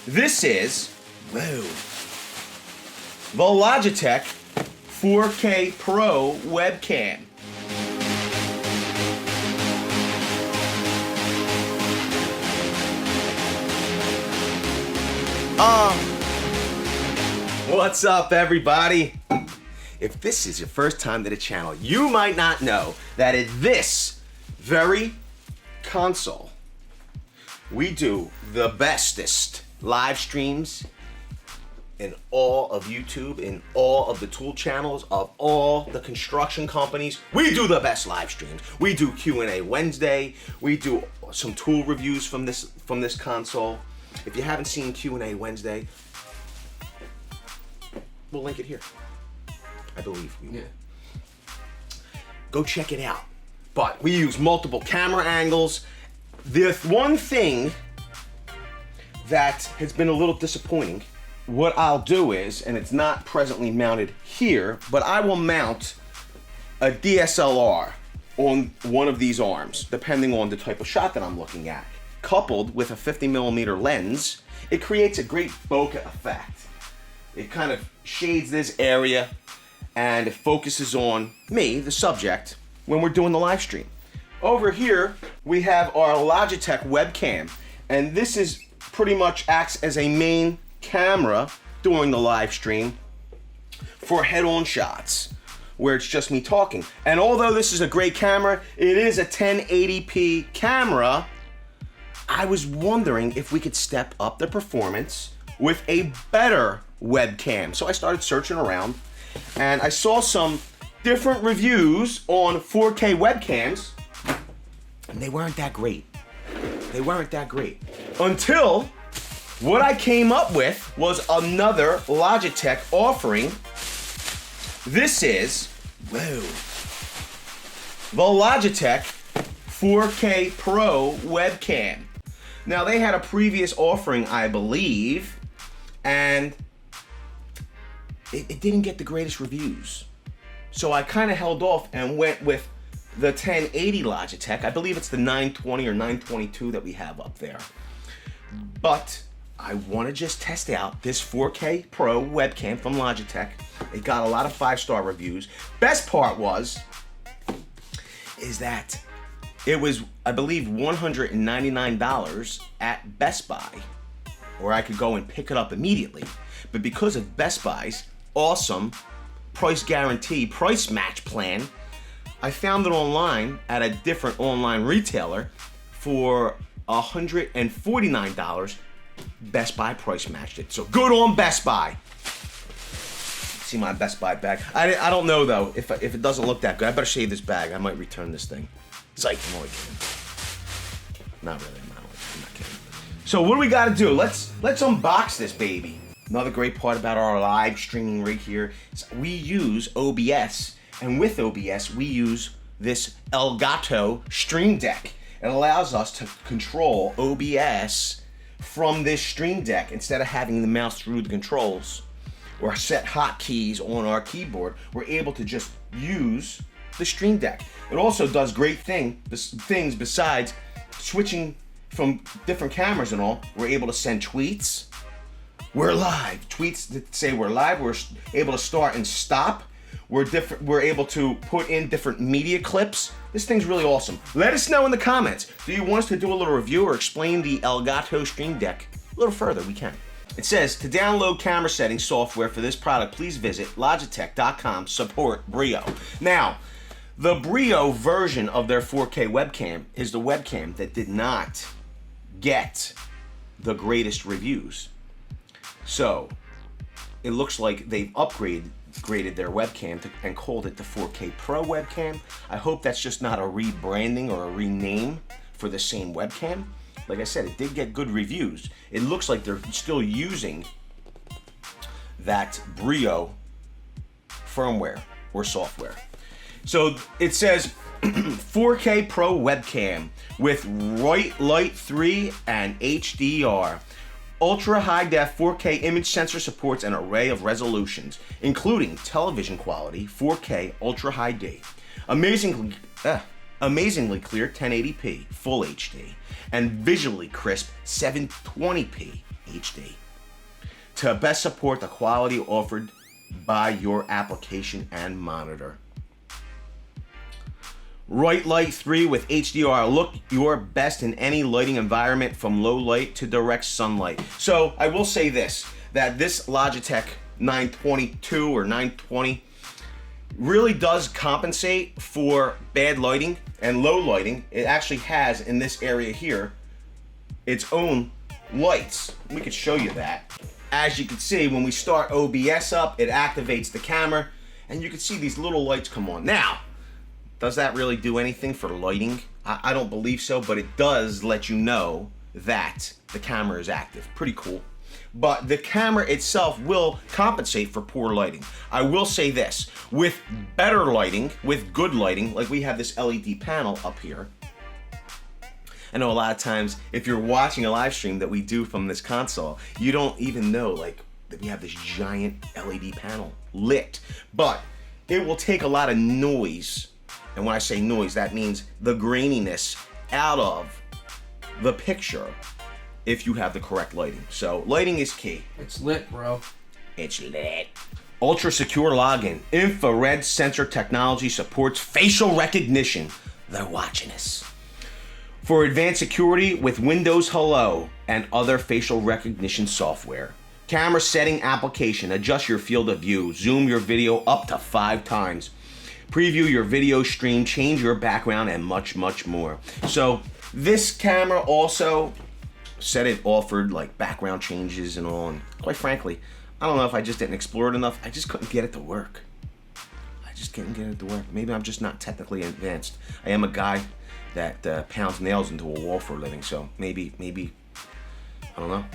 This is, whoa, the Logitech 4K Pro Webcam. What's up, everybody? If this is your first time to the channel, you might not know that at this very console, we do the bestest live streams in all of YouTube, in all of the tool channels of all the construction companies. We do the best live streams. We do Q&A Wednesday. We do some tool reviews from this console. If you haven't seen Q&A Wednesday, we'll link it here. I believe we will. Go check it out. But we use multiple camera angles. The one thing that has been a little disappointing, what I'll do is, and it's not presently mounted here, but I will mount a DSLR on one of these arms, depending on the type of shot that I'm looking at. Coupled with a 50mm lens, it creates a great bokeh effect. It kind of shades this area and it focuses on me, the subject, when we're doing the live stream. Over here, we have our Logitech webcam, and this is pretty much acts as a main camera during the live stream for head-on shots where it's just me talking. And although this is a great camera, it is a 1080p camera, I was wondering if we could step up the performance with a better webcam. So I started searching around and I saw some different reviews on 4K webcams, and they weren't that great. They weren't that great. Until what I came up with was another Logitech offering. This is, whoa, the Logitech 4K Pro Webcam. Now, they had a previous offering, I believe, and it didn't get the greatest reviews. So I kind of held off and went with the 1080 Logitech. I believe it's the 920 or 922 that we have up there. But I want to just test out this 4K Pro webcam from Logitech. It got a lot of 5-star reviews. Best part is that it was, I believe, $199 at Best Buy, or I could go and pick it up immediately. But because of Best Buy's awesome price guarantee, price match plan, I found it online at a different online retailer for $149. Best Buy price matched it. So good on Best Buy. See my Best Buy bag. I don't know though if it doesn't look that good. I better shave this bag. I might return this thing. Psych, I'm only kidding. Not really, I'm not kidding. So what do we gotta do? Let's unbox this baby. Another great part about our live streaming rig here is we use OBS, and with OBS we use this Elgato Stream Deck. It allows us to control OBS from this Stream Deck instead of having the mouse through the controls or set hotkeys on our keyboard. We're able to just use the Stream Deck. It also does great things besides switching from different cameras and all. We're able to send tweets. We're live. Tweets that say we're live. We're able to start and stop. We're able to put in different media clips. This thing's really awesome. Let us know in the comments. Do you want us to do a little review or explain the Elgato Stream Deck a little further? We can. It says, to download camera setting software for this product, please visit logitech.com, support Brio. Now, the Brio version of their 4K webcam is the webcam that did not get the greatest reviews. So, it looks like they've upgraded their webcam and called it the 4K Pro webcam. I hope that's just not a rebranding or a rename for the same webcam. Like I said, it did get good reviews. It looks like they're still using that Brio firmware or software. So it says 4K Pro webcam with Light 3 and HDR. Ultra high def 4K image sensor supports an array of resolutions, including television quality, 4K ultra high D, amazingly clear 1080p full HD, and visually crisp 720p HD to best support the quality offered by your application and monitor. Right Light 3 with HDR. Look your best in any lighting environment from low light to direct sunlight. So I will say this, that this Logitech 922 or 920 really does compensate for bad lighting and low lighting. It actually has in this area here its own lights. We could show you that. As you can see, when we start OBS up, it activates the camera and you can see these little lights come on. Now, does that really do anything for lighting? I don't believe so, but it does let you know that the camera is active. Pretty cool. But the camera itself will compensate for poor lighting. I will say this, with better lighting, with good lighting, like we have this LED panel up here. I know a lot of times if you're watching a live stream that we do from this console, you don't even know like that we have this giant LED panel lit. But it will take a lot of noise. And when I say noise, that means the graininess out of the picture if you have the correct lighting. So lighting is key. It's lit, bro. It's lit. Ultra secure login. Infrared sensor technology supports facial recognition. They're watching us. For advanced security with Windows Hello and other facial recognition software. Camera setting application. Adjust your field of view. Zoom your video up to 5 times. Preview your video stream, change your background, and much, much more. So this camera also said it offered like background changes and all, and quite frankly, I don't know if I just didn't explore it enough. I just couldn't get it to work. I just couldn't get it to work. Maybe I'm just not technically advanced. I am a guy that pounds nails into a wall for a living, so maybe, I don't know.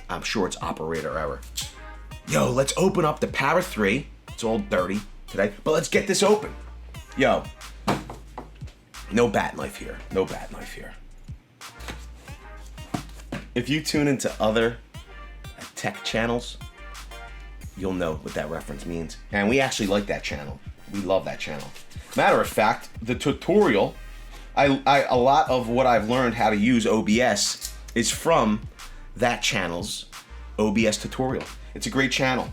I'm sure it's operator error. Yo, let's open up the Power 3. It's all dirty today, but let's get this open. Yo, no bat knife here. No bat knife here. If you tune into other tech channels, you'll know what that reference means. And we actually like that channel. We love that channel. Matter of fact, the tutorial, a lot of what I've learned how to use OBS is from that channel's OBS tutorial. It's a great channel.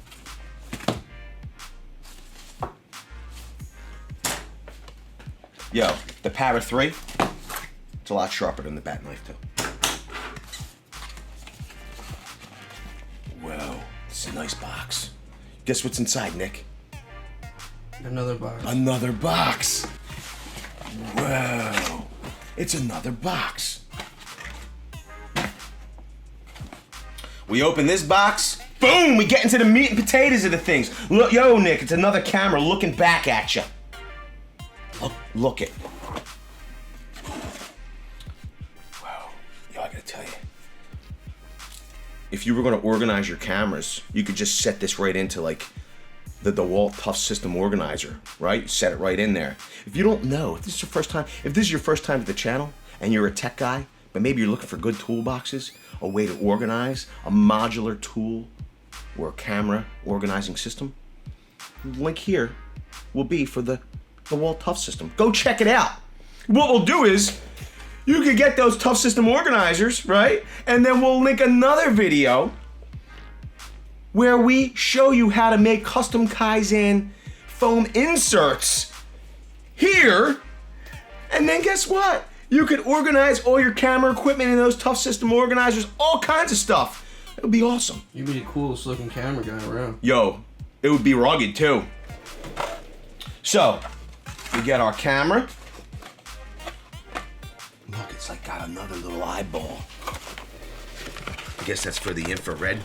Yo, the Power 3, it's a lot sharper than the bat knife too. Whoa, it's a nice box. Guess what's inside, Nick? Another box. Another box. Whoa, it's another box. We open this box, boom, we get into the meat and potatoes of the things. Look, yo, Nick, it's another camera looking back at you. Look it. Wow, yo, I gotta tell you. If you were gonna organize your cameras, you could just set this right into like the DeWalt Tough System Organizer, right? Set it right in there. If you don't know, if this is your first time to the channel and you're a tech guy, but maybe you're looking for good toolboxes, a way to organize, a modular tool or a camera organizing system, the link here will be for the DeWalt Tough System. Go check it out. What we'll do is, you can get those Tough System organizers, right? And then we'll link another video where we show you how to make custom Kaizen foam inserts here. And then guess what? You could organize all your camera equipment in those Tough System organizers, all kinds of stuff. It would be awesome. You'd be the coolest looking camera guy around. Yo, it would be rugged too. So, we get our camera. Look, it's like got another little eyeball. I guess that's for the infrared.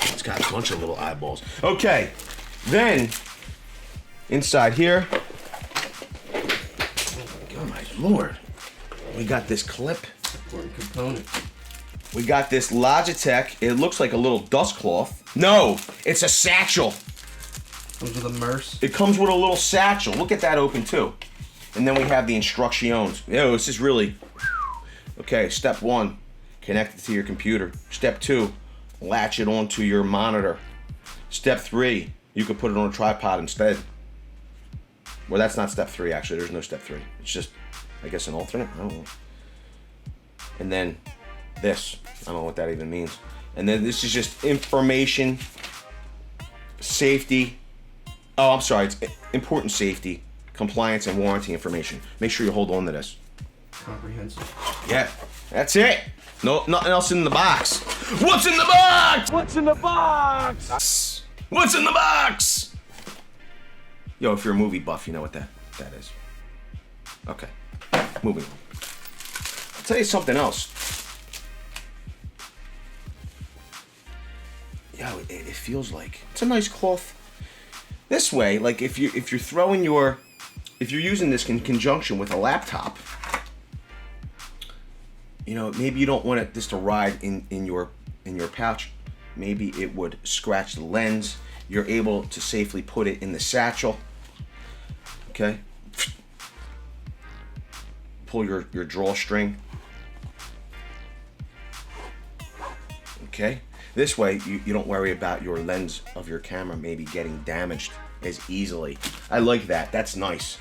It's got a bunch of little eyeballs. Okay, then inside here, oh my lord, we got this clip. Important component. We got this Logitech. It looks like a little dust cloth. No, it's a satchel. Comes with a merce. It comes with a little satchel. Look at that open too. And then we have the instructions. Yo, this is really... Okay, step 1, connect it to your computer. Step 2, latch it onto your monitor. Step 3, you could put it on a tripod instead. Well, that's not step 3 actually. There's no step 3. It's just, I guess, an alternate. I don't know. And then this. I don't know what that even means. And then this is just information, safety. Oh, I'm sorry. It's important safety, compliance, and warranty information. Make sure you hold on to this. Comprehensive. Yeah, that's it. No, nothing else in the box. What's in the box? What's in the box? What's in the box? Yo, if you're a movie buff, you know what that is. Okay, moving on. I'll tell you something else. Yo, it feels like it's a nice cloth. This way, like if you're using this in conjunction with a laptop, you know, maybe you don't want this to ride in your pouch. Maybe it would scratch the lens. You're able to safely put it in the satchel. Okay. Pull your drawstring. Okay. This way you don't worry about your lens of your camera maybe getting damaged as easily. I like that. That's nice.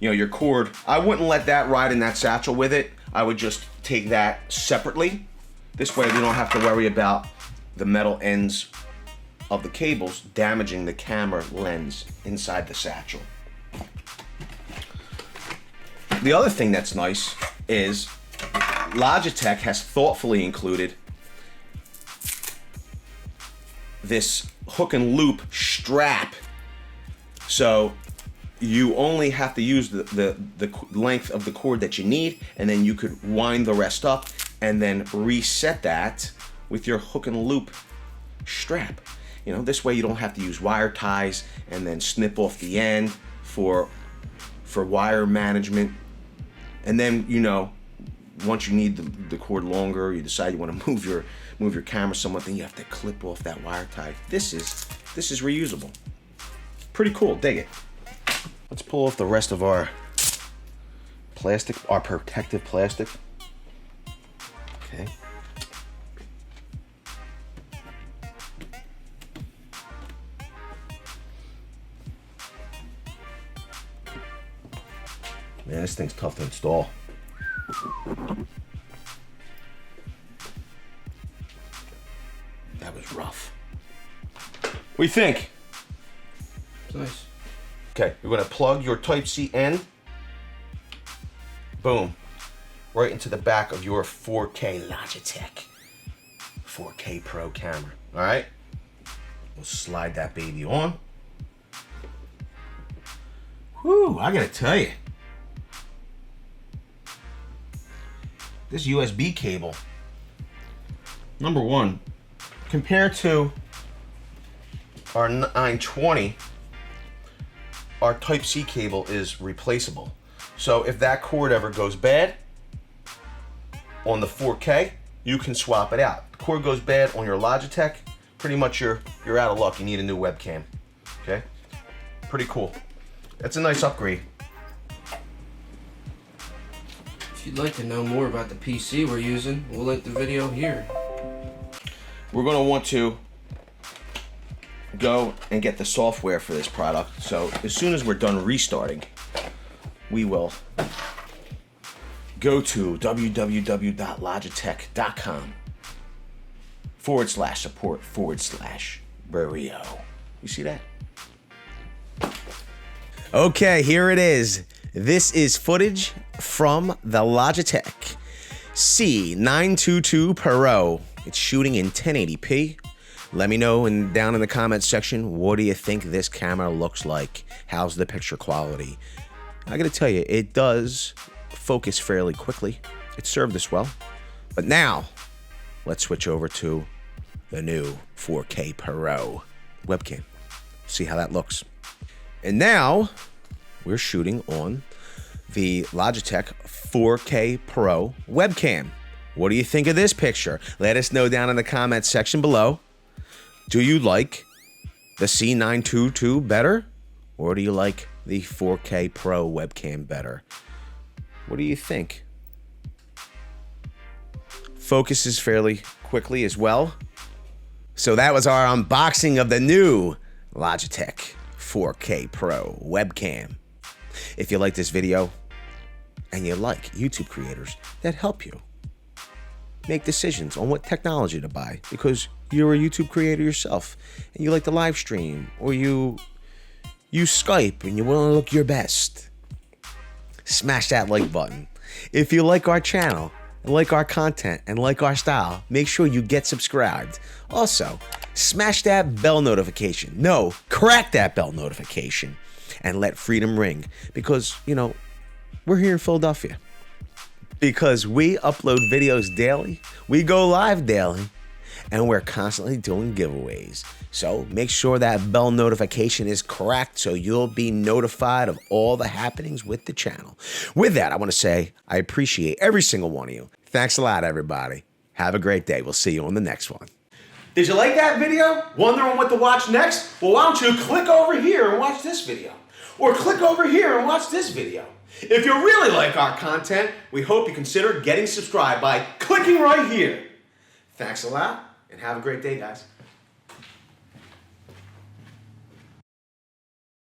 You know, your cord, I wouldn't let that ride in that satchel with it. I would just take that separately. This way we don't have to worry about the metal ends of the cables damaging the camera lens inside the satchel. The other thing that's nice is Logitech has thoughtfully included this hook and loop strap. So you only have to use the length of the cord that you need, and then you could wind the rest up and then reset that with your hook and loop strap. You know, this way you don't have to use wire ties and then snip off the end for wire management. And then, you know, once you need the cord longer, you decide you want to move your camera somewhat, then you have to clip off that wire tie. This is reusable. Pretty cool. Dig it. Let's pull off the rest of our plastic, our protective plastic. Okay. Man, this thing's tough to install. That was rough. What do you think? It's nice. Okay, you're gonna plug your Type-C in. Boom. Right into the back of your 4K Logitech 4K Pro camera. All right? We'll slide that baby on. Whew, I gotta tell you. This USB cable, number one, compared to our 920, our Type-C cable is replaceable. So if that cord ever goes bad on the 4K, you can swap it out. The cord goes bad on your Logitech, pretty much you're out of luck. You need a new webcam. Okay? Pretty cool. That's a nice upgrade. If you'd like to know more about the PC we're using, we'll link the video here. We're gonna want to go and get the software for this product. So as soon as we're done restarting, we will go to www.logitech.com/support/brio. You see that? Okay, here it is. This is footage from the Logitech C922 Pro. It's shooting in 1080p. Let me know down in the comments section, what do you think this camera looks like? How's the picture quality? I gotta tell you, it does focus fairly quickly. It served us well. But now, let's switch over to the new 4K Pro webcam. See how that looks. And now, we're shooting on the Logitech 4K Pro webcam. What do you think of this picture? Let us know down in the comments section below. Do you like the C922 better? Or do you like the 4K Pro webcam better? What do you think? Focuses fairly quickly as well. So that was our unboxing of the new Logitech 4K Pro webcam. If you like this video and you like YouTube creators that help you, make decisions on what technology to buy because you're a YouTube creator yourself and you like to live stream or you use Skype and you want to look your best. Smash that like button. If you like our channel, like our content, and like our style, make sure you get subscribed. Also, smash that bell notification. No, crack that bell notification and let freedom ring because, you know, we're here in Philadelphia. Because we upload videos daily, we go live daily, and we're constantly doing giveaways. So make sure that bell notification is cracked so you'll be notified of all the happenings with the channel. With that, I want to say I appreciate every single one of you. Thanks a lot, everybody. Have a great day. We'll see you on the next one. Did you like that video? Wondering what to watch next? Well, why don't you click over here and watch this video? Or click over here and watch this video. If you really like our content, we hope you consider getting subscribed by clicking right here. Thanks a lot, and have a great day, guys.